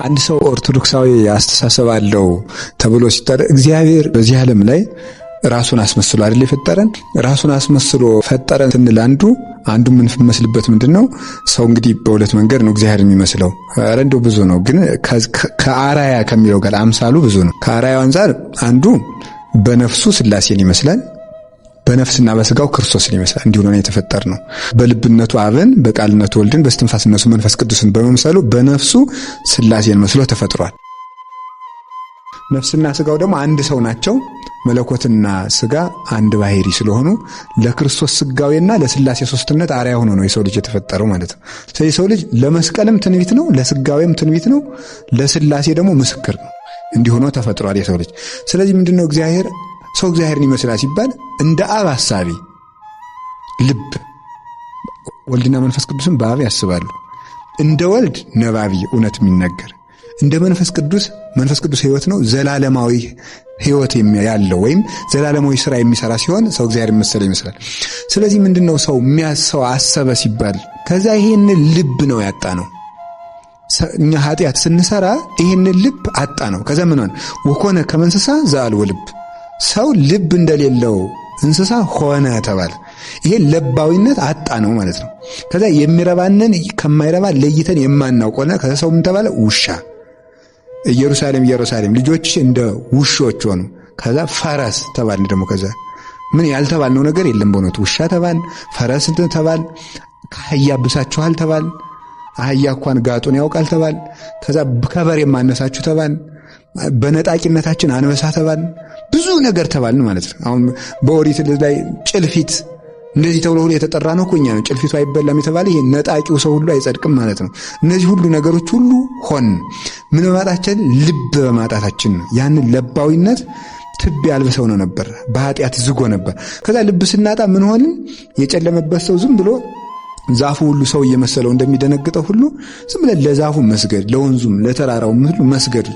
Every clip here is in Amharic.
አንድ ሰው ኦርቶዶክሳዊ አስተሳሰብ አለው ተብሎ ሲጠራ እግዚአብሔር በዚህ ዓለም ላይ ራሱን አስመስሎ አይደል የፈጠረን? ራሱን አስመስሎ ፈጠረን ስንል አንዱ ምን መስልበት ምንድነው? ሰው እንግዲህ በሁለት መንገድ ነው እግዚአብሔር የሚመስለው። ኧረ እንደው ብዙ ነው፣ ግን ከአራያ ከሚለው ጋር አምሳሉ ብዙ ነው። ከአራያው አንፃር አንዱ በነፍሱ ሥላሴን ይመስላል፣ በነፍስና በስጋው ክርስቶስን ይመስላል። እንዲሁ ነው የተፈጠርነው። በልብነቱ አብን፣ በቃልነቱ ወልድን፣ በስትንፋስነቱ መንፈስ ቅዱስን በመምሰሉ በነፍሱ ሥላሴን መስሎ ተፈጥሯል። ነፍስና ስጋው ደግሞ አንድ ሰው ናቸው። መለኮትና ስጋ አንድ ባህሪ ስለሆኑ ለክርስቶስ ስጋዌና ለሥላሴ ሶስትነት አርአያ ሆኖ ነው የሰው ልጅ የተፈጠረው ማለት ነው። ስለዚህ የሰው ልጅ ለመስቀልም ትንቢት ነው፣ ለስጋዌም ትንቢት ነው፣ ለሥላሴ ደግሞ ምስክር ነው። እንዲሁ ሆኖ ተፈጥሯል የሰው ልጅ። ስለዚህ ምንድነው ሰው እግዚአብሔርን ይመስላል ሲባል እንደ አብ ሐሳቢ ልብ፣ ወልድና መንፈስ ቅዱስን በአብ ያስባሉ። እንደ ወልድ ነባቢ እውነት የሚናገር፣ እንደ መንፈስ ቅዱስ ሕይወት ነው፣ ዘላለማዊ ሕይወት ያለው ወይም ዘላለማዊ ሥራ የሚሰራ ሲሆን ሰው እግዚአብሔር መሰለ ይመስላል። ስለዚህ ምንድነው ሰው አሰበ ሲባል ከዛ ይሄንን ልብ ነው ያጣ ነው። እኛ ኃጢአት ስንሰራ ይሄንን ልብ አጣ ነው። ከዛ ምን ሆነ? ወኮነ ከመ እንስሳ ዘአልቦ ልብ፣ ሰው ልብ እንደሌለው እንስሳ ሆነ ተባለ። ይሄ ለባዊነት አጣ ነው ማለት ነው። ከዛ የሚረባንን ከማይረባ ለይተን የማናውቀውና ከዛ ሰው ምን ተባለ? ውሻ። ኢየሩሳሌም ልጆች እንደ ውሾች ሆኑ። ከዛ ፈረስ ተባል። ደግሞ ከዛ ምን ያልተባልነው ነገር የለም በእውነቱ። ውሻ ተባል፣ ፈረስ ተባል፣ ከአህያ ብሳችኋል ተባል፣ አህያ እንኳን ጋጡን ያውቃል ተባል። ከዛ ከበሬ ማነሳችሁ ተባል፣ በነጣቂነታችን አንበሳ ተባል፣ ብዙ ነገር ተባልን ማለት ነው። አሁን በኦሪት ላይ ጭልፊት እንደዚህ ተብሎ ሁሉ የተጠራ ነው እኮ እኛ ነው። ጭልፊቱ አይበላም የተባለ ይሄ ነጣቂው ሰው ሁሉ አይጸድቅም ማለት ነው። እነዚህ ሁሉ ነገሮች ሁሉ ምን በማጣታችን? ልብ በማጣታችን ነው። ያንን ለባዊነት ትብ ያልበሰው ነው ነበር፣ በኃጢአት ዝጎ ነበር። ከዛ ልብ ስናጣ ምን ሆንን? የጨለመበት ሰው ዝም ብሎ ዛፉ ሁሉ ሰው እየመሰለው እንደሚደነግጠው ሁሉ ዝም ብለን ለዛፉ መስገድ፣ ለወንዙም ለተራራው ሁሉ መስገድ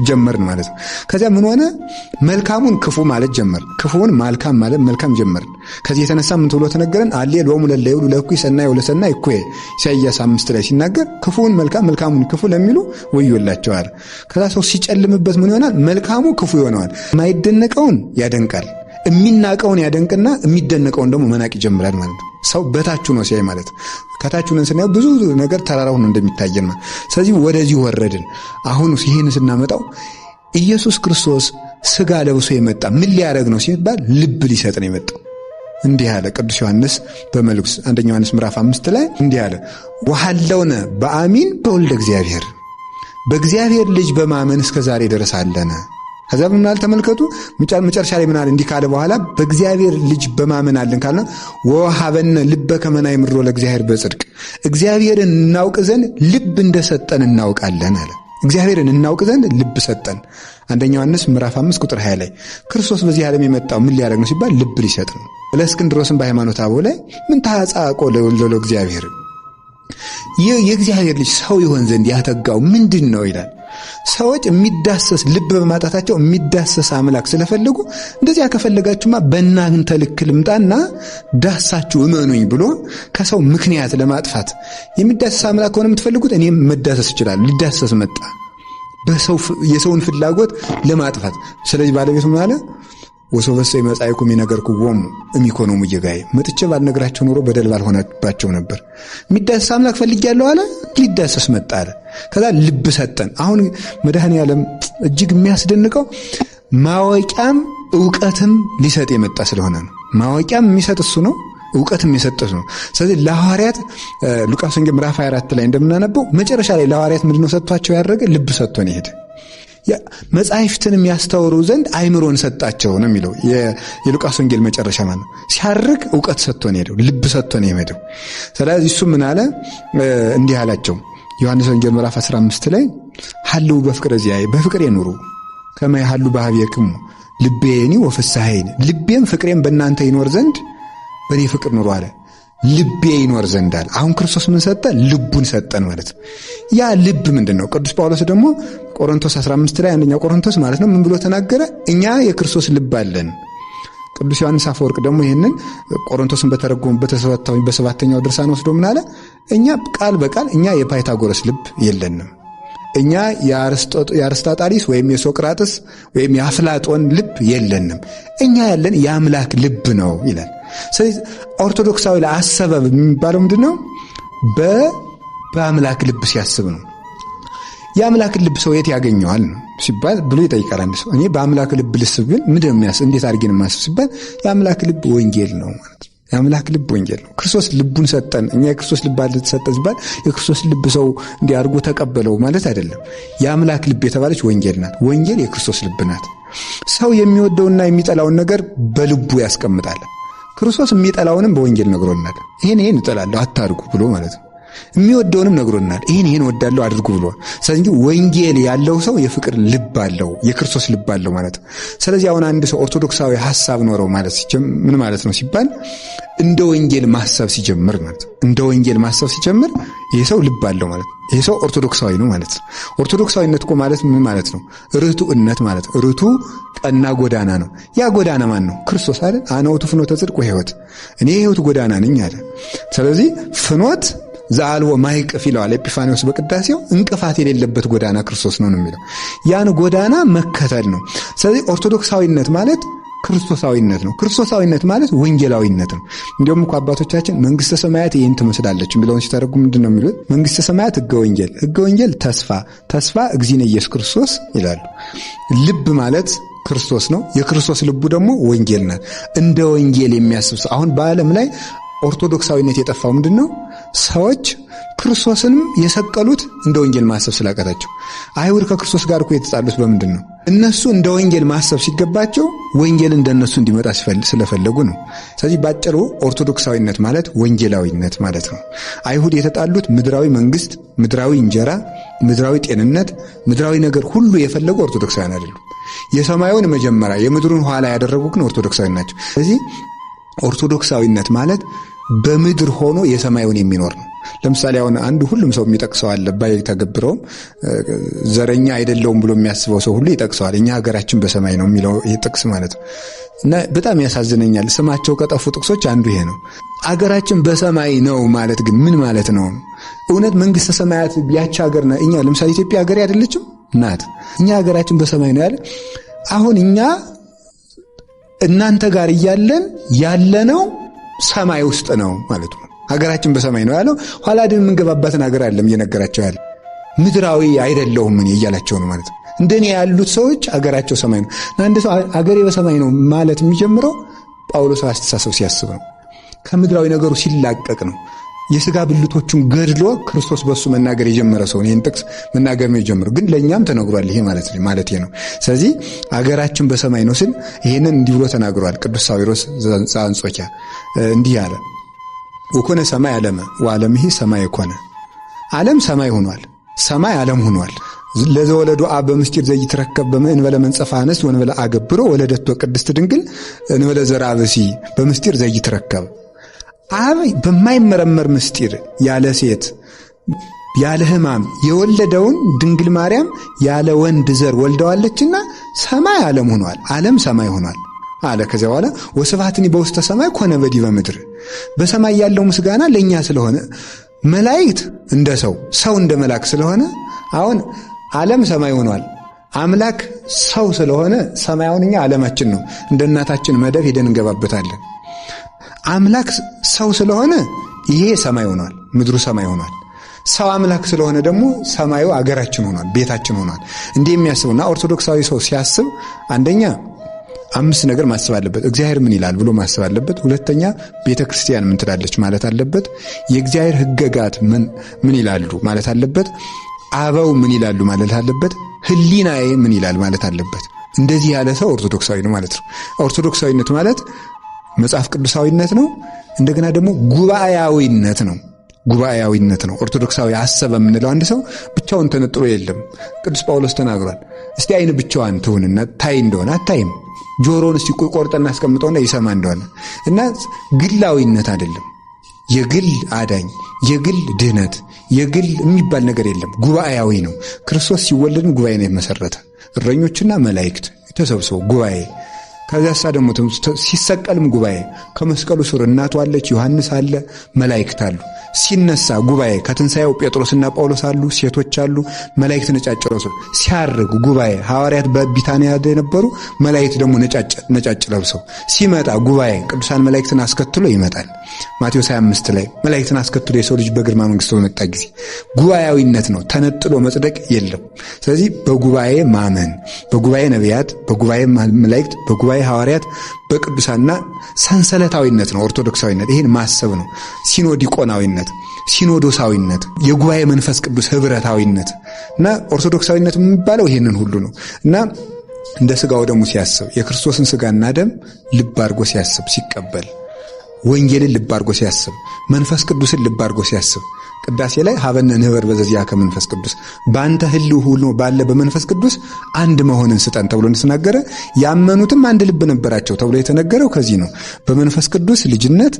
ጀመርን ማለት ነው። ከዚያ ምን ሆነ? መልካሙን ክፉ ማለት ጀመርን፣ ክፉውን መልካም ማለት መልካም ጀመርን። ከዚህ የተነሳ ምን ተብሎ ተነገረን? አሌ ሎሙ ለእለ ይብሉ ለእኩይ ሰናይ ወለሰናይ እኩየ። ኢሳይያስ 5 ላይ ሲናገር ክፉውን መልካም መልካሙን ክፉ ለሚሉ ወዮላቸዋል። ከዛ ሰው ሲጨልምበት ምን ይሆናል? መልካሙ ክፉ ይሆነዋል። የማይደነቀውን ያደንቃል፣ የሚናቀውን ያደንቅና የሚደነቀውን ደግሞ መናቅ ይጀምራል ማለት ነው። ሰው በታቹ ነው ሲያይ ማለት ከታቹ ነን ስናየው ብዙ ነገር ተራራውን እንደሚታየን ማለት። ስለዚህ ወደዚህ ወረድን። አሁን ይሄን ስናመጣው ኢየሱስ ክርስቶስ ስጋ ለብሶ የመጣ ምን ሊያደርግ ነው ሲባል ልብ ሊሰጥ ነው የመጣው። እንዲህ አለ ቅዱስ ዮሐንስ በመልእክቱ 1 ዮሐንስ ምዕራፍ 5 ላይ እንዲህ አለ፣ ወሐለውነ በአሚን በወልደ እግዚአብሔር፣ በእግዚአብሔር ልጅ በማመን እስከ ዛሬ ድረስ አለነ። ከዛ ምን ማለት ተመልከቱ። መጨረሻ ላይ ምን አለ? እንዲህ ካለ በኋላ በእግዚአብሔር ልጅ በማመን አለን ካልነው ወሀበነ ልበ ከመ ናእምሮ ለእግዚአብሔር በጽድቅ፣ እግዚአብሔርን እናውቅ ዘንድ ልብ እንደሰጠን እናውቃለን አለ። እግዚአብሔርን እናውቅ ዘንድ ልብ ሰጠን። 1 ዮሐንስ ምዕራፍ 5 ቁጥር 20 ላይ ክርስቶስ በዚህ ዓለም የመጣው ምን ሊያደርግ ነው ሲባል ልብ ሊሰጥ ነው። ለእስክንድሮስም በሃይማኖተ አበው ላይ ምን ታጻቆ ለወልዶ እግዚአብሔር፣ የእግዚአብሔር ልጅ ሰው ይሆን ዘንድ ያተጋው ምንድን ነው ይላል። ሰዎች የሚዳሰስ ልብ በማጣታቸው የሚዳሰስ አምላክ ስለፈለጉ እንደዚያ ከፈለጋችሁማ በእናንተ ልክ ልምጣና ዳሳችሁ እመኑኝ ብሎ ከሰው ምክንያት ለማጥፋት የሚዳሰስ አምላክ ሆነ የምትፈልጉት እኔም መዳሰስ ይችላል። ሊዳሰስ መጣ የሰውን ፍላጎት ለማጥፋት። ስለዚህ ባለቤቱ ምን አለ? ወሶበሰ ይመጻእኩም ይነገርኩዎሙ እሚኮኖሙ እየጋይ፣ መጥቼ ባልነግራቸው ኖሮ በደል ባልሆነባቸው ነበር። የሚዳሰስ አምላክ ፈልጊያለሁ አለ፣ ሊዳሰስ መጣ አለ። ከዛ ልብ ሰጠን። አሁን መድኃኔዓለም እጅግ የሚያስደንቀው ማወቂያም ዕውቀትም ሊሰጥ የመጣ ስለሆነ ነው። ማወቂያም የሚሰጥ እሱ ነው፣ ዕውቀትም የሰጠ ነው። ስለዚህ ለሐዋርያት ሉቃስ ወንጌል ምዕራፍ 24 ላይ እንደምናነበው መጨረሻ ላይ ለሐዋርያት ምንድነው ሰጥቷቸው ያደረገ? ልብ ሰጥቶን ይሄድ መጻሕፍትንም ያስተውሩ ዘንድ አይምሮን ሰጣቸው ነው የሚለው የሉቃስ ወንጌል መጨረሻ ማለት ነው። ሲያርግ ዕውቀት ሰጥቶን ሄደው፣ ልብ ሰጥቶን ሄደው። ስለዚህ እሱ ምን አለ? እንዲህ አላቸው ዮሐንስ ወንጌል ምዕራፍ 15 ላይ ሐልው በፍቅረ ዚአየ፣ በፍቅሬ ኑሩ ከመ ይሐሉ በኀቤክሙ ልቤኒ ወፍስሐዬኒ፣ ልቤም ፍቅሬም በእናንተ ይኖር ዘንድ በእኔ ፍቅር ኑሩ አለ። ልቤ ይኖር ዘንድ አለ። አሁን ክርስቶስ ምን ሰጠ? ልቡን ሰጠን ማለት ነው። ያ ልብ ምንድነው? ቅዱስ ጳውሎስ ደግሞ ቆሮንቶስ 15 ላይ 1 ቆሮንቶስ ማለት ነው ምን ብሎ ተናገረ? እኛ የክርስቶስ ልብ አለን። ቅዱስ ዮሐንስ አፈወርቅ ደግሞ ይሄንን ቆሮንቶስን በተረጎመበት በሰባተኛው ድርሳን ወስዶ ምን አለ? እኛ ቃል በቃል እኛ የፓይታጎረስ ልብ የለንም። እኛ የአርስጣጣሊስ ወይም የሶቅራጥስ ወይም የአፍላጦን ልብ የለንም። እኛ ያለን የአምላክ ልብ ነው ይላል። ስለዚህ ኦርቶዶክሳዊ ለአሰበ የሚባለው ምንድነው? በአምላክ ልብ ሲያስብ ነው። የአምላክን ልብ ሰው የት ያገኘዋል ነው ሲባል ብሎ ይጠይቃል አንድ ሰው። እኔ በአምላክ ልብ ልስብ ግን እንዴት አድርጌን ማስብ ሲባል የአምላክ ልብ ወንጌል ነው ማለት ነው። የአምላክ ልብ ወንጌል ነው። ክርስቶስ ልቡን ሰጠን። እኛ የክርስቶስ ልብ አለ ተሰጠን ሲባል የክርስቶስ ልብ ሰው እንዲያርጎ ተቀበለው ማለት አይደለም። የአምላክ ልብ የተባለች ወንጌል ናት። ወንጌል የክርስቶስ ልብ ናት። ሰው የሚወደውና የሚጠላውን ነገር በልቡ ያስቀምጣል። ክርስቶስ የሚጠላውንም በወንጌል ነግሮናል። ይሄን እጠላለሁ አታድርጉ ብሎ ማለት ነው። የሚወደውንም ነግሮናል። ይሄን ወዳለው አድርጉ ብሎ። ስለዚህ ወንጌል ያለው ሰው የፍቅር ልብ አለው፣ የክርስቶስ ልብ አለው ማለት ነው። ስለዚህ አሁን አንድ ሰው ኦርቶዶክሳዊ ሐሳብ ኖረው ማለት ምን ማለት ነው ሲባል እንደ ወንጌል ማሰብ ሲጀምር ማለት ነው። እንደ ወንጌል ማሰብ ሲጀምር ይሄ ሰው ልብ አለው ማለት ነው። ይሄ ሰው ኦርቶዶክሳዊ ነው ማለት ነው። ኦርቶዶክሳዊነት እኮ ማለት ምን ማለት ነው? ርቱዕነት ማለት ነው። ርቱዕ ቀና ጎዳና ነው። ያ ጎዳና ማን ነው? ክርስቶስ አይደል? አነ ውእቱ ፍኖተ ጽድቅ ወሕይወት፣ እኔ የሕይወት ጎዳና ነኝ አለ። ስለዚህ ፍኖት ዘአልቦ ማይቅፍ ይለዋል ኤጲፋንዮስ በቅዳሴው። እንቅፋት የሌለበት ጎዳና ክርስቶስ ነው የሚለው። ያን ጎዳና መከተል ነው። ስለዚህ ኦርቶዶክሳዊነት ማለት ክርስቶሳዊነት ነው። ክርስቶሳዊነት ማለት ወንጌላዊነት ነው። እንዲሁም እኮ አባቶቻችን መንግስተ ሰማያት ይህን ትመስላለች የሚለውን ሲተረጉም ምንድን ነው የሚሉት? መንግስተ ሰማያት ሕገ ወንጌል፣ ሕገ ወንጌል ተስፋ እግዚእነ ኢየሱስ ክርስቶስ ይላሉ። ልብ ማለት ክርስቶስ ነው። የክርስቶስ ልቡ ደግሞ ወንጌል ናት። እንደ ወንጌል የሚያስብ ሰው አሁን በዓለም ላይ ኦርቶዶክሳዊነት የጠፋው ምንድን ነው? ሰዎች ክርስቶስንም የሰቀሉት እንደ ወንጌል ማሰብ ስላቃታቸው። አይሁድ ከክርስቶስ ጋር እኮ የተጣሉት በምንድን ነው? እነሱ እንደ ወንጌል ማሰብ ሲገባቸው ወንጌል እንደነሱ እንዲመጣ ስለፈለጉ ነው። ስለዚህ ባጭሩ ኦርቶዶክሳዊነት ማለት ወንጌላዊነት ማለት ነው። አይሁድ የተጣሉት ምድራዊ መንግስት፣ ምድራዊ እንጀራ፣ ምድራዊ ጤንነት፣ ምድራዊ ነገር ሁሉ የፈለጉ ኦርቶዶክሳውያን አይደሉም። የሰማዩን መጀመሪያ የምድሩን ኋላ ያደረጉ ግን ኦርቶዶክሳዊ ናቸው። ስለዚህ ኦርቶዶክሳዊነት ማለት በምድር ሆኖ የሰማዩን የሚኖር ነው። ለምሳሌ አሁን አንዱ ሁሉም ሰው የሚጠቅሰው አለ ባይተገብረውም ዘረኛ አይደለውም ብሎ የሚያስበው ሰው ሁሉ ይጠቅሰዋል። እኛ ሀገራችን በሰማይ ነው የሚለው ይሄ ጥቅስ ማለት ነው። እና በጣም ያሳዝነኛል። ስማቸው ከጠፉ ጥቅሶች አንዱ ይሄ ነው። አገራችን በሰማይ ነው ማለት ግን ምን ማለት ነው? እውነት መንግስተ ሰማያት ያቺ ሀገር ነው? እኛ ለምሳሌ ኢትዮጵያ ሀገር አይደለችም ናት። እኛ ሀገራችን በሰማይ ነው ያለ። አሁን እኛ እናንተ ጋር እያለን ያለነው ሰማይ ውስጥ ነው ማለት ነው። ሀገራችን በሰማይ ነው ያለው። ኋላ ግን የምንገባባትን ሀገር አይደለም እየነገራቸው ያለ። ምድራዊ አይደለሁም እኔ እያላቸው ነው ማለት ነው። እንደኔ ያሉት ሰዎች ሀገራቸው ሰማይ ነው። አንድ ሰው ሀገሬ በሰማይ ነው ማለት የሚጀምረው ጳውሎስ አስተሳሰብ ሲያስብ ነው። ከምድራዊ ነገሩ ሲላቀቅ ነው። የሥጋ ብልቶቹን ገድሎ ክርስቶስ በሱ መናገር የጀመረ ሰው ይህን ጥቅስ መናገር ነው የጀመረው። ግን ለእኛም ተነግሯል ይሄ ማለት ነው። ስለዚህ አገራችን በሰማይ ነው ሲል ይህንን እንዲህ ብሎ ተናግሯል ቅዱስ ሳዊሮስ ዘአንጾኪያ እንዲህ አለ። ወኮነ ሰማይ ዓለመ ወዓለምሂ ሰማይ ኮነ። ዓለም ሰማይ ሆኗል፣ ሰማይ ዓለም ሆኗል። ለዘወለዱ አብ በምስጢር ዘይትረከብ በእንበለ መንጸፈ አንስት ወእንበለ አገብሮ ወለደቶ ቅድስት ድንግል እንበለ ዘርአ ብእሲ በምስጢር ዘይትረከብ። አብ በማይመረመር ምስጢር ያለ ሴት ያለ ሕማም የወለደውን ድንግል ማርያም ያለ ወንድ ዘር ወልደዋለችና ሰማይ ዓለም ሆኗል፣ ዓለም ሰማይ ሆኗል አለ። ከዚያ በኋላ ወስብሐትኒ በውስተ ሰማይ ኮነ በዲበ ምድር። በሰማይ ያለው ምስጋና ለእኛ ስለሆነ መላእክት እንደ ሰው እንደ መልአክ ስለሆነ አሁን ዓለም ሰማይ ሆኗል። አምላክ ሰው ስለሆነ ሰማያውን እኛ ዓለማችን ነው። እንደ እናታችን መደብ ሄደን እንገባበታለን። አምላክ ሰው ስለሆነ ይሄ ሰማይ ሆኗል፣ ምድሩ ሰማይ ሆኗል። ሰው አምላክ ስለሆነ ደግሞ ሰማዩ አገራችን ሆኗል፣ ቤታችን ሆኗል። እንዲህ የሚያስቡና ኦርቶዶክሳዊ ሰው ሲያስብ አንደኛ 5 ነገር ማሰብ አለበት። እግዚአብሔር ምን ይላል ብሎ ማሰብ አለበት። ሁለተኛ ቤተ ክርስቲያን ምን ትላለች ማለት አለበት። የእግዚአብሔር ሕግጋት ምን ይላሉ ማለት አለበት። አበው ምን ይላሉ ማለት አለበት። ሕሊናዬ ምን ይላል ማለት አለበት። እንደዚህ ያለ ሰው ኦርቶዶክሳዊ ነው ማለት ነው። ኦርቶዶክሳዊነት ማለት መጽሐፍ ቅዱሳዊነት ነው። እንደገና ደግሞ ጉባኤያዊነት ነው። ኦርቶዶክሳዊ አሰበ የምንለው አንድ ሰው ብቻውን ተነጥሎ የለም። ቅዱስ ጳውሎስ ተናግሯል። እስቲ አይን ብቻዋን ትሁንና ታይ እንደሆነ አታይም። ጆሮን እስቲ ቆርጠና አስቀምጠውና ይሰማ እንደሆነ እና ግላዊነት አይደለም። የግል አዳኝ፣ የግል ድህነት፣ የግል የሚባል ነገር የለም። ጉባኤያዊ ነው። ክርስቶስ ሲወለድም ጉባኤ ነው የመሰረተ። እረኞችና መላእክት ተሰብስበው ጉባኤ። ከዚያሳ ደግሞ ሲሰቀልም ጉባኤ። ከመስቀሉ ስር እናቱ አለች፣ ዮሐንስ አለ፣ መላእክት አሉ። ሲነሳ ጉባኤ ከትንሣኤው ጴጥሮስና ጳውሎስ አሉ፣ ሴቶች አሉ፣ መላእክት ነጫጭ ለብሰው ሲያርግ ጉባኤ ሐዋርያት በቢታንያ የነበሩ መላእክት ደግሞ ነጫጭ ለብሰው ሲመጣ ጉባኤ ቅዱሳን መላእክትን አስከትሎ ይመጣል። ማቴዎስ 25 ላይ መላእክትን አስከትሎ የሰው ልጅ በግርማ መንግሥቱ በመጣ ጊዜ ጉባኤያዊነት ነው፣ ተነጥሎ መጽደቅ የለም። ስለዚህ በጉባኤ ማመን፣ በጉባኤ ነቢያት፣ በጉባኤ መላእክት፣ በጉባኤ ሐዋርያት፣ በቅዱሳንና ሰንሰለታዊነት ነው ኦርቶዶክሳዊነት። ይሄን ማሰብ ነው ሲኖዲቆናዊነት፣ ሲኖዶሳዊነት፣ የጉባኤ መንፈስ ቅዱስ ህብረታዊነት እና ኦርቶዶክሳዊነት የሚባለው ይሄንን ሁሉ ነው እና እንደ ሥጋው ደሙ ሲያስብ የክርስቶስን ሥጋና ደም ልብ አድርጎ ሲያስብ ሲቀበል፣ ወንጌልን ልብ አድርጎ ሲያስብ፣ መንፈስ ቅዱስን ልብ አድርጎ ሲያስብ ቅዳሴ ላይ ሀበነ ንህበር በዘዚያ ከመንፈስ ቅዱስ በአንተ ህልው ሁሉ ባለ በመንፈስ ቅዱስ አንድ መሆንን ስጠን ተብሎ እንደተናገረ ያመኑትም አንድ ልብ ነበራቸው ተብሎ የተነገረው ከዚህ ነው። በመንፈስ ቅዱስ ልጅነት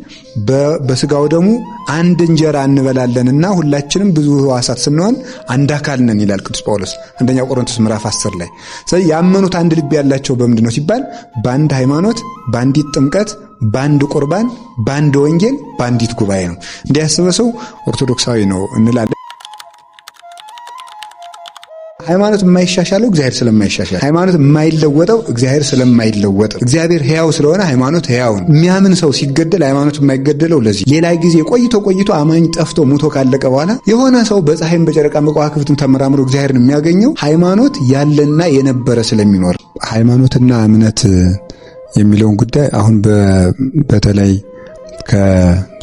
በሥጋው ደሙ አንድ እንጀራ እንበላለንና ሁላችንም ብዙ ሕዋሳት ስንሆን አንድ አካል ነን ይላል ቅዱስ ጳውሎስ አንደኛ ቆሮንቶስ ምዕራፍ 10 ላይ። ስለዚህ ያመኑት አንድ ልብ ያላቸው በምንድን ነው ሲባል በአንድ ሃይማኖት፣ በአንዲት ጥምቀት፣ በአንድ ቁርባን፣ በአንድ ወንጌል፣ በአንዲት ጉባኤ ነው። እንዲያስበ ሰው ኦርቶዶክሳዊ ነው እንላለን። ሃይማኖት የማይሻሻለው እግዚአብሔር ስለማይሻሻል፣ ሃይማኖት የማይለወጠው እግዚአብሔር ስለማይለወጥ፣ እግዚአብሔር ሕያው ስለሆነ ሃይማኖት ሕያው ነው። የሚያምን ሰው ሲገደል ሃይማኖት የማይገደለው ለዚህ። ሌላ ጊዜ ቆይቶ አማኝ ጠፍቶ ሙቶ ካለቀ በኋላ የሆነ ሰው በፀሐይም በጨረቃ በከዋክብትም ተመራምሮ እግዚአብሔርን የሚያገኘው ሃይማኖት ያለና የነበረ ስለሚኖር። ሃይማኖትና እምነት የሚለውን ጉዳይ አሁን በተለይ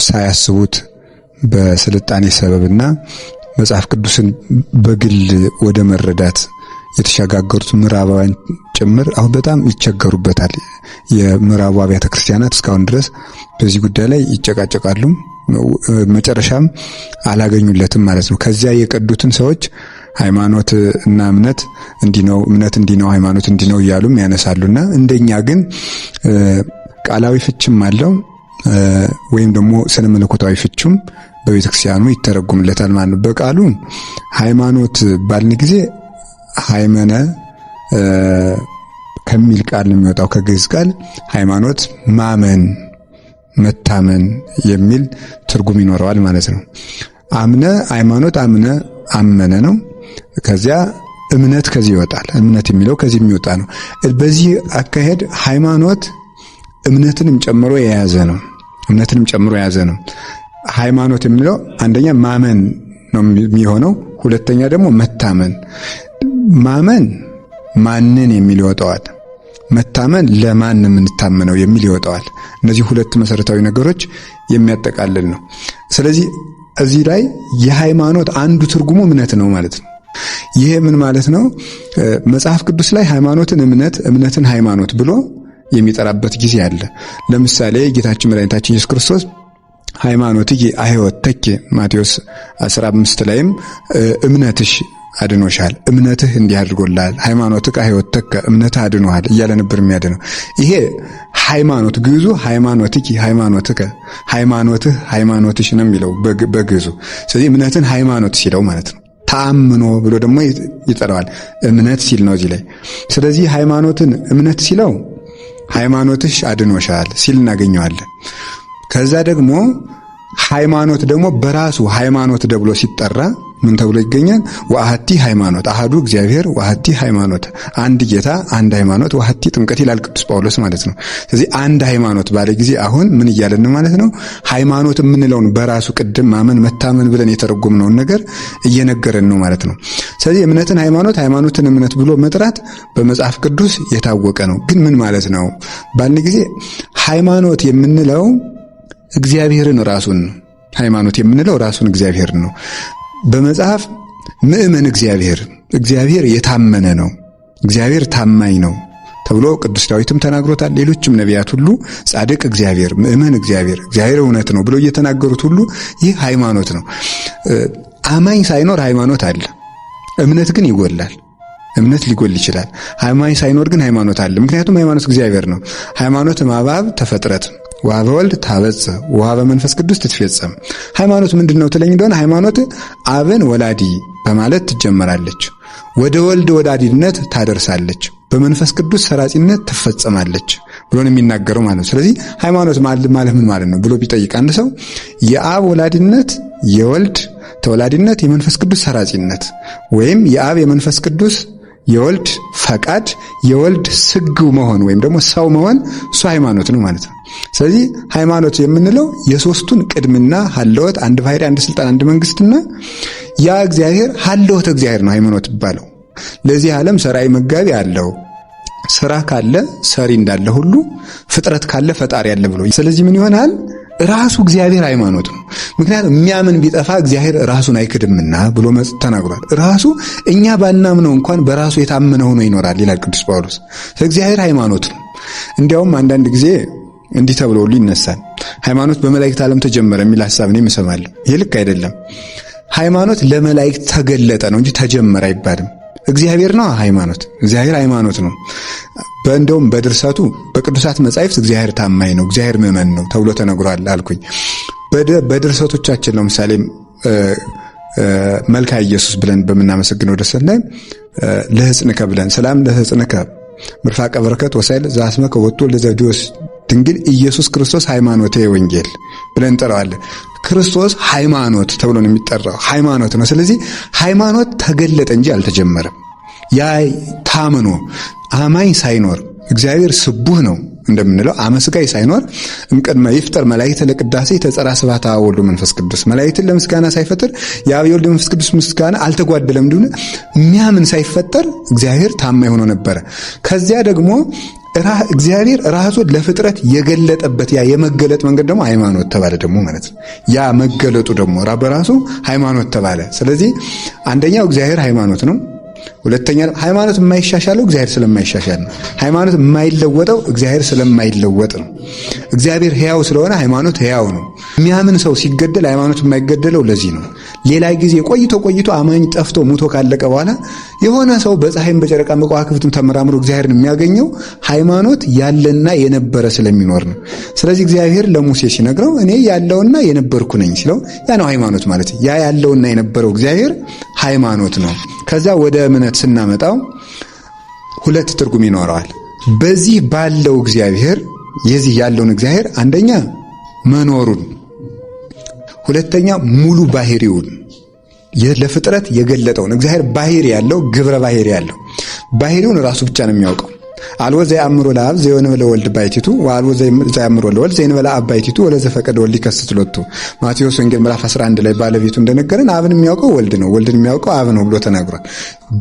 ሳያስቡት በስልጣኔ ሰበብና መጽሐፍ ቅዱስን በግል ወደ መረዳት የተሸጋገሩት ምዕራባውያን ጭምር አሁን በጣም ይቸገሩበታል። የምዕራቡ አብያተ ክርስቲያናት እስካሁን ድረስ በዚህ ጉዳይ ላይ ይጨቃጨቃሉ። መጨረሻም አላገኙለትም ማለት ነው። ከዚያ የቀዱትን ሰዎች ሃይማኖት እና እምነት እንዲህ ነው፣ እምነት እንዲህ ነው፣ ሃይማኖት እንዲህ ነው እያሉም ያነሳሉና እንደኛ ግን ቃላዊ ፍችም አለው ወይም ደግሞ ስነ መለኮታዊ ፍቹም በቤተ ክርስቲያኑ ይተረጉምለታል ማለት ነው። በቃሉ ሃይማኖት ባልን ጊዜ ሃይመነ ከሚል ቃል ነው የሚወጣው፣ ከግዕዝ ቃል ሃይማኖት ማመን፣ መታመን የሚል ትርጉም ይኖረዋል ማለት ነው። አምነ ሃይማኖት አመነ ነው። ከዚያ እምነት ከዚህ ይወጣል። እምነት የሚለው ከዚህ የሚወጣ ነው። በዚህ አካሄድ ሃይማኖት እምነትንም ጨምሮ የያዘ ነው። ሃይማኖት የሚለው አንደኛ ማመን ነው የሚሆነው፣ ሁለተኛ ደግሞ መታመን። ማመን ማንን የሚል ይወጣዋል፣ መታመን ለማን የምንታመነው የሚል ይወጣዋል። እነዚህ ሁለት መሰረታዊ ነገሮች የሚያጠቃልል ነው። ስለዚህ እዚህ ላይ የሃይማኖት አንዱ ትርጉሙ እምነት ነው ማለት ነው። ይሄ ምን ማለት ነው? መጽሐፍ ቅዱስ ላይ ሃይማኖትን እምነት፣ እምነትን ሃይማኖት ብሎ የሚጠራበት ጊዜ አለ። ለምሳሌ ጌታችን መድኃኒታችን ኢየሱስ ክርስቶስ ሃይማኖትኪ አሕይወትኪ ማቴዎስ 15 ላይም እምነትሽ አድኖሻል፣ እምነትህ እንዲህ አድርጎልሃል፣ ሃይማኖትህ አሕይወትከ እምነትህ አድኖሃል እያለ ነበር የሚያድነው። ይሄ ሃይማኖት ግዕዙ ሃይማኖትኪ ሃይማኖትከ፣ ሃይማኖትህ ሃይማኖትሽ ነው የሚለው በግዕዙ። ስለዚህ እምነትን ሃይማኖት ሲለው ማለት ነው። ተአምኖ ብሎ ደግሞ ይጠራዋል፣ እምነት ሲል ነው እዚህ ላይ። ስለዚህ ሃይማኖትን እምነት ሲለው ሃይማኖትሽ አድኖሻል ሲል እናገኘዋለን። ከዛ ደግሞ ሃይማኖት ደግሞ በራሱ ሃይማኖት ተብሎ ሲጠራ ምን ተብሎ ይገኛል? ወአሐቲ ሃይማኖት አሐዱ እግዚአብሔር ወአሐቲ ሃይማኖት፣ አንድ ጌታ አንድ ሃይማኖት ወአሐቲ ጥምቀት ይላል ቅዱስ ጳውሎስ ማለት ነው። ስለዚህ አንድ ሃይማኖት ባለ ጊዜ አሁን ምን እያለን ማለት ነው? ሃይማኖት የምንለውን በራሱ ቅድም ማመን መታመን ብለን የተረጎምነውን ነገር እየነገረን ነው ማለት ነው። ስለዚህ እምነትን ሃይማኖት፣ ሃይማኖትን እምነት ብሎ መጥራት በመጽሐፍ ቅዱስ የታወቀ ነው። ግን ምን ማለት ነው ባልን ጊዜ ሃይማኖት የምንለው እግዚአብሔርን ራሱን ነው። ሃይማኖት የምንለው ራሱን እግዚአብሔርን ነው። በመጽሐፍ ምእመን እግዚአብሔር የታመነ ነው፣ እግዚአብሔር ታማኝ ነው ተብሎ ቅዱስ ዳዊትም ተናግሮታል። ሌሎችም ነቢያት ሁሉ ጻድቅ እግዚአብሔር፣ ምእመን እግዚአብሔር እውነት ነው ብሎ እየተናገሩት ሁሉ ይህ ሃይማኖት ነው። አማኝ ሳይኖር ሃይማኖት አለ። እምነት ግን ይጎላል። እምነት ሊጎል ይችላል። አማኝ ሳይኖር ግን ሃይማኖት አለ። ምክንያቱም ሃይማኖት እግዚአብሔር ነው። ሃይማኖት ማባብ ተፈጥረት ወሀበ ወልድ ታበጽሕ ወሀበ መንፈስ ቅዱስ ትትፈጸም። ሃይማኖት ምንድነው ትለኝ እንደሆነ ሃይማኖት አብን ወላዲ በማለት ትጀመራለች፣ ወደ ወልድ ወላዲነት ታደርሳለች፣ በመንፈስ ቅዱስ ሰራጺነት ትፈጸማለች ብሎ ነው የሚናገረው ማለት ነው። ስለዚህ ሃይማኖት ማለት ምን ማለት ነው ብሎ ቢጠይቅ አንድ ሰው የአብ ወላዲነት የወልድ ተወላዲነት፣ የመንፈስ ቅዱስ ሰራጺነት ወይም የአብ የመንፈስ ቅዱስ የወልድ ፈቃድ፣ የወልድ ስግው መሆን ወይም ደግሞ ሰው መሆን እሱ ሃይማኖት ነው ማለት ነው። ስለዚህ ሃይማኖት የምንለው የሶስቱን ቅድምና ሀለወት፣ አንድ ባህሪ፣ አንድ ስልጣን፣ አንድ መንግስትና ያ እግዚአብሔር ሀለወት እግዚአብሔር ነው ሃይማኖት ይባለው። ለዚህ ዓለም ሰራይ መጋቢ አለው። ስራ ካለ ሰሪ እንዳለ ሁሉ ፍጥረት ካለ ፈጣሪ አለ ብሎ ስለዚህ ምን ይሆናል? ራሱ እግዚአብሔር ሃይማኖት ነው። ምክንያቱም የሚያምን ቢጠፋ እግዚአብሔር ራሱን አይክድምና ብሎ ተናግሯል። ራሱ እኛ ባናምነው እንኳን በራሱ የታመነ ሆኖ ይኖራል ይላል ቅዱስ ጳውሎስ። እግዚአብሔር ሃይማኖት ነው። እንዲያውም አንዳንድ ጊዜ እንዲህ ተብሎ ሁሉ ይነሳል። ሃይማኖት በመላእክት ዓለም ተጀመረ የሚል ሐሳብ ነው እሰማለሁ። ይህ ልክ አይደለም። ሃይማኖት ለመላእክት ተገለጠ ነው እንጂ ተጀመረ አይባልም። እግዚአብሔር ነው ሃይማኖት። እግዚአብሔር ሃይማኖት ነው። እንደውም በድርሰቱ በቅዱሳት መጻሕፍት እግዚአብሔር ታማኝ ነው፣ እግዚአብሔር ምዕመን ነው ተብሎ ተነግሯል አልኩኝ። በድርሰቶቻችን ለምሳሌ መልካ ኢየሱስ ብለን በምናመሰግነው ድርሰት ላይ ለሕፅንከ ብለን ሰላም ለሕፅንከ ምርፋቀ በረከት ወሳይል ዘአስመከ ወጥቶ ለዘዲዮስ ድንግል ኢየሱስ ክርስቶስ ሃይማኖቴ ወንጌል ብለን እንጠራዋለን። ክርስቶስ ሃይማኖት ተብሎ ነው የሚጠራው፣ ሃይማኖት ነው። ስለዚህ ሃይማኖት ተገለጠ እንጂ አልተጀመረም። ያ ታምኖ አማኝ ሳይኖር እግዚአብሔር ስቡህ ነው እንደምንለው አመስጋይ ሳይኖር እምቅድመ ይፍጠር መላእክት ለቅዳሴ ተጸራ ስብሐተ አብ ወወልድ ወመንፈስ ቅዱስ መላእክትን ለምስጋና ሳይፈጥር የአብ የወልድ መንፈስ ቅዱስ ምስጋና አልተጓደለም እንደሆነ የሚያምን ሳይፈጠር እግዚአብሔር ታማኝ ሆኖ ነበረ። ከዚያ ደግሞ እግዚአብሔር ራሱን ለፍጥረት የገለጠበት ያ የመገለጥ መንገድ ደግሞ ሃይማኖት ተባለ ደግሞ ማለት ነው። ያ መገለጡ ደግሞ በራሱ ሃይማኖት ተባለ። ስለዚህ አንደኛው እግዚአብሔር ሃይማኖት ነው። ሁለተኛ ሃይማኖት የማይሻሻለው እግዚአብሔር ስለማይሻሻል ነው። ሃይማኖት የማይለወጠው እግዚአብሔር ስለማይለወጥ ነው። እግዚአብሔር ሕያው ስለሆነ ሃይማኖት ሕያው ነው። የሚያምን ሰው ሲገደል ሃይማኖት የማይገደለው ለዚህ ነው። ሌላ ጊዜ ቆይቶ አማኝ ጠፍቶ ሙቶ ካለቀ በኋላ የሆነ ሰው በፀሐይም በጨረቃ በከዋክብትም ተመራምሮ እግዚአብሔርን የሚያገኘው ሃይማኖት ያለና የነበረ ስለሚኖር ነው። ስለዚህ እግዚአብሔር ለሙሴ ሲነግረው እኔ ያለውና የነበርኩ ነኝ ሲለው ያ ነው ሃይማኖት ማለት። ያ ያለውና የነበረው እግዚአብሔር ሃይማኖት ነው። ከዛ ወደ እምነት ስናመጣው ሁለት ትርጉም ይኖረዋል። በዚህ ባለው እግዚአብሔር የዚህ ያለውን እግዚአብሔር አንደኛ መኖሩን፣ ሁለተኛ ሙሉ ባህሪውን ለፍጥረት የገለጠውን እግዚአብሔር ባህሪ ያለው ግብረ ባህሪ ያለው ባህሪውን ራሱ ብቻ ነው የሚያውቀው። አልወ ዘያእምሮ ለአብ ዘየንበለ ወልድ ባይቲቱ ወአልወ ዘያእምሮ ለወልድ ዘየንበለ አብ ባይቲቱ ወለዘፈቀደ ወልድ ይከስት ሎቱ ማቴዎስ ወንጌል ምዕራፍ 11 ላይ ባለቤቱ እንደነገረን አብን የሚያውቀው ወልድ ነው፣ ወልድን የሚያውቀው አብ ነው ብሎ ተናግሯል።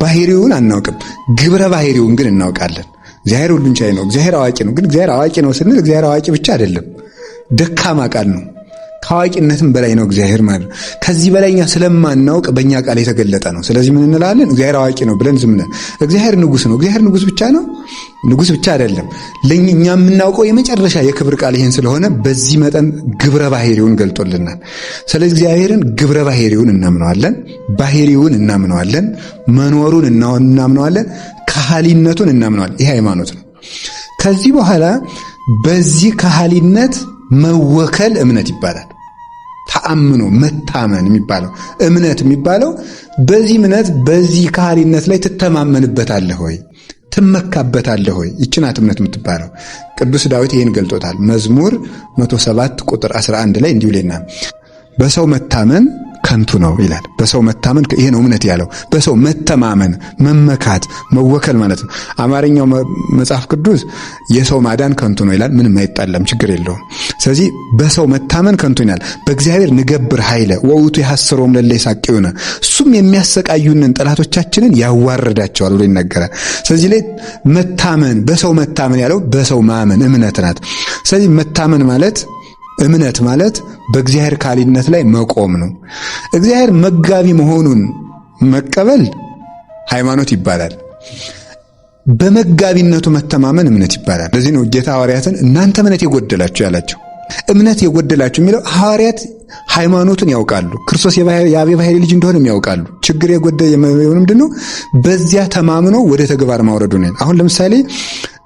ባህሪውን አናውቅም፣ ግብረ ባህሪውን ግን እናውቃለን። እግዚአብሔር ሁሉን ቻይ ነው፣ እግዚአብሔር አዋቂ ነው። ግን እግዚአብሔር አዋቂ ነው ስንል እግዚአብሔር አዋቂ ብቻ አይደለም፣ ደካማ ቃል ነው። ከአዋቂነትም በላይ ነው እግዚአብሔር ማለት ነው። ከዚህ በላይኛ ስለማናውቅ በእኛ ቃል የተገለጠ ነው። ስለዚህ ምን እንላለን? እግዚአብሔር አዋቂ ነው ብለን ዝም ብለን። እግዚአብሔር ንጉሥ ነው። እግዚአብሔር ንጉሥ ብቻ ነው? ንጉሥ ብቻ አይደለም። እኛ የምናውቀው የመጨረሻ የክብር ቃል ይሄን ስለሆነ በዚህ መጠን ግብረ ባህሪውን ገልጦልናል። ስለዚህ እግዚአብሔርን ግብረ ባህሪውን እናምነዋለን፣ ባህሪውን እናምነዋለን፣ መኖሩን እናምነዋለን፣ ከሃሊነቱን እናምነዋለን። ይሄ ሃይማኖት ነው። ከዚህ በኋላ በዚህ ከሃሊነት መወከል እምነት ይባላል። ተአምኖ መታመን የሚባለው እምነት የሚባለው በዚህ እምነት በዚህ ከሃሊነት ላይ ትተማመንበታለህ ወይ ትመካበታለህ ወይ? ይህች ናት እምነት የምትባለው። ቅዱስ ዳዊት ይህን ገልጦታል። መዝሙር 107 ቁጥር 11 ላይ እንዲሁ ይለናል፣ በሰው መታመን ከንቱ ነው ይላል። በሰው መታመን ይሄ ነው እምነት ያለው። በሰው መተማመን፣ መመካት፣ መወከል ማለት ነው። አማርኛው መጽሐፍ ቅዱስ የሰው ማዳን ከንቱ ነው ይላል። ምንም አይጣለም፣ ችግር የለውም። ስለዚህ በሰው መታመን ከንቱ ይላል። በእግዚአብሔር ንገብር ኃይለ ወውቱ ያሐስሮም ለለ ይሳቅዩነ፣ እሱም የሚያሰቃዩንን ጠላቶቻችንን ያዋርዳቸዋል ብሎ ይናገራል። ስለዚህ ላይ መታመን፣ በሰው መታመን ያለው በሰው ማመን እምነት ናት። ስለዚህ መታመን ማለት እምነት ማለት በእግዚአብሔር ካሊነት ላይ መቆም ነው። እግዚአብሔር መጋቢ መሆኑን መቀበል ሃይማኖት ይባላል። በመጋቢነቱ መተማመን እምነት ይባላል። ለዚህ ነው ጌታ ሐዋርያትን እናንተ እምነት የጎደላችሁ ያላቸው። እምነት የጎደላችሁ የሚለው ሐዋርያት ሃይማኖቱን ያውቃሉ፣ ክርስቶስ የአብ ባህሪ ልጅ እንደሆነ ያውቃሉ። ችግር የጎደለ ምንድነው? በዚያ ተማምኖ ወደ ተግባር ማውረዱ ነው። አሁን ለምሳሌ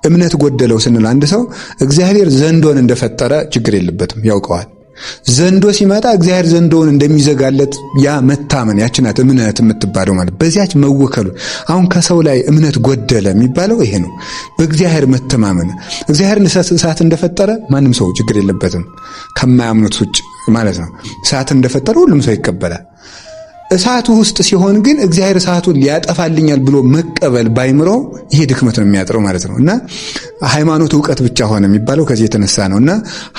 እምነት ጎደለው ስንል አንድ ሰው እግዚአብሔር ዘንዶን እንደፈጠረ ችግር የለበትም፣ ያውቀዋል። ዘንዶ ሲመጣ እግዚአብሔር ዘንዶውን እንደሚዘጋለት ያ መታመን ያች ናት እምነት የምትባለው ማለት። በዚያች መወከሉ አሁን ከሰው ላይ እምነት ጎደለ የሚባለው ይሄ ነው። በእግዚአብሔር መተማመን እግዚአብሔርን እሳት እንደፈጠረ ማንም ሰው ችግር የለበትም ከማያምኑት ውጭ ማለት ነው። እሳት እንደፈጠረ ሁሉም ሰው ይቀበላል። እሳቱ ውስጥ ሲሆን ግን እግዚአብሔር እሳቱን ሊያጠፋልኛል ብሎ መቀበል ባይምሮ ይሄ ድክመት ነው የሚያጥረው ማለት ነው። እና ሃይማኖት ዕውቀት ብቻ ሆነ የሚባለው ከዚህ የተነሳ ነው። እና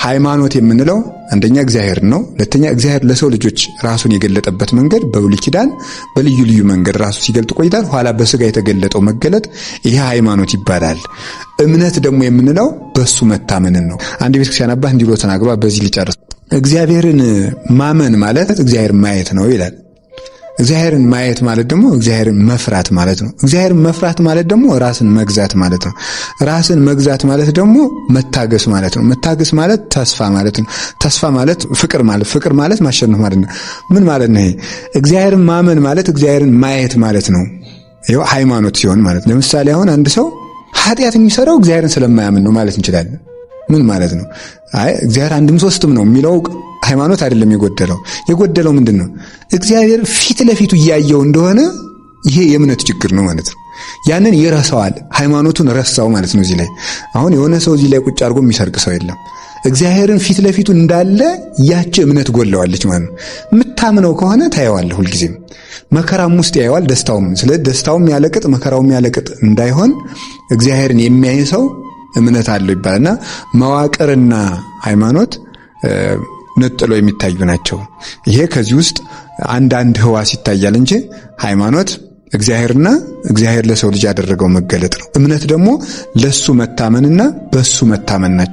ሃይማኖት የምንለው አንደኛ እግዚአብሔር ነው። ሁለተኛ እግዚአብሔር ለሰው ልጆች ራሱን የገለጠበት መንገድ በብሉይ ኪዳን በልዩ ልዩ መንገድ ራሱ ሲገልጥ ቆይቷል። ኋላ በስጋ የተገለጠው መገለጥ ይሄ ሃይማኖት ይባላል። እምነት ደግሞ የምንለው በሱ መታመንን ነው። አንድ ቤተክርስቲያን አባት እንዲህ ብሎ ተናግሯል። በዚህ ሊጨርስ እግዚአብሔርን ማመን ማለት እግዚአብሔር ማየት ነው ይላል። እግዚአብሔርን ማየት ማለት ደግሞ እግዚአብሔርን መፍራት ማለት ነው። እግዚአብሔርን መፍራት ማለት ደግሞ ራስን መግዛት ማለት ነው። ራስን መግዛት ማለት ደግሞ መታገስ ማለት ነው። መታገስ ማለት ተስፋ ማለት ነው። ተስፋ ማለት ፍቅር ማለት ማሸነፍ ማለት ነው። ምን ማለት ነው? እግዚአብሔርን ማመን ማለት እግዚአብሔርን ማየት ማለት ነው። ይኸው ሃይማኖት ሲሆን ማለት ነው። ለምሳሌ አሁን አንድ ሰው ኃጢአት የሚሰራው እግዚአብሔርን ስለማያምን ነው ማለት እንችላለን። ምን ማለት ነው? እግዚአብሔር አንድም ሶስትም ነው የሚለው ሃይማኖት አይደለም የጎደለው ምንድን ነው? እግዚአብሔር ፊት ለፊቱ እያየው እንደሆነ ይሄ የእምነት ችግር ነው ማለት ነው። ያንን ይረሳዋል። ሃይማኖቱን ረሳው ማለት ነው። እዚህ ላይ አሁን የሆነ ሰው እዚህ ላይ ቁጭ አድርጎ የሚሰርቅ ሰው የለም። እግዚአብሔርን ፊት ለፊቱ እንዳለ ያቺ እምነት ጎለዋለች ማለት ነው። የምታምነው ከሆነ ታየዋለህ። ሁልጊዜም መከራም ውስጥ ያየዋል፣ ደስታውም። ስለዚህ ደስታውም ያለቅጥ መከራውም ያለቅጥ እንዳይሆን እግዚአብሔርን የሚያይ ሰው እምነት አለው ይባላልና መዋቅርና ሃይማኖት ነጥሎ የሚታዩ ናቸው። ይሄ ከዚህ ውስጥ አንዳንድ ህዋስ ይታያል እንጂ ሃይማኖት እግዚአብሔርና እግዚአብሔር ለሰው ልጅ ያደረገው መገለጥ ነው። እምነት ደግሞ ለሱ መታመንና በሱ መታመን ናቸው።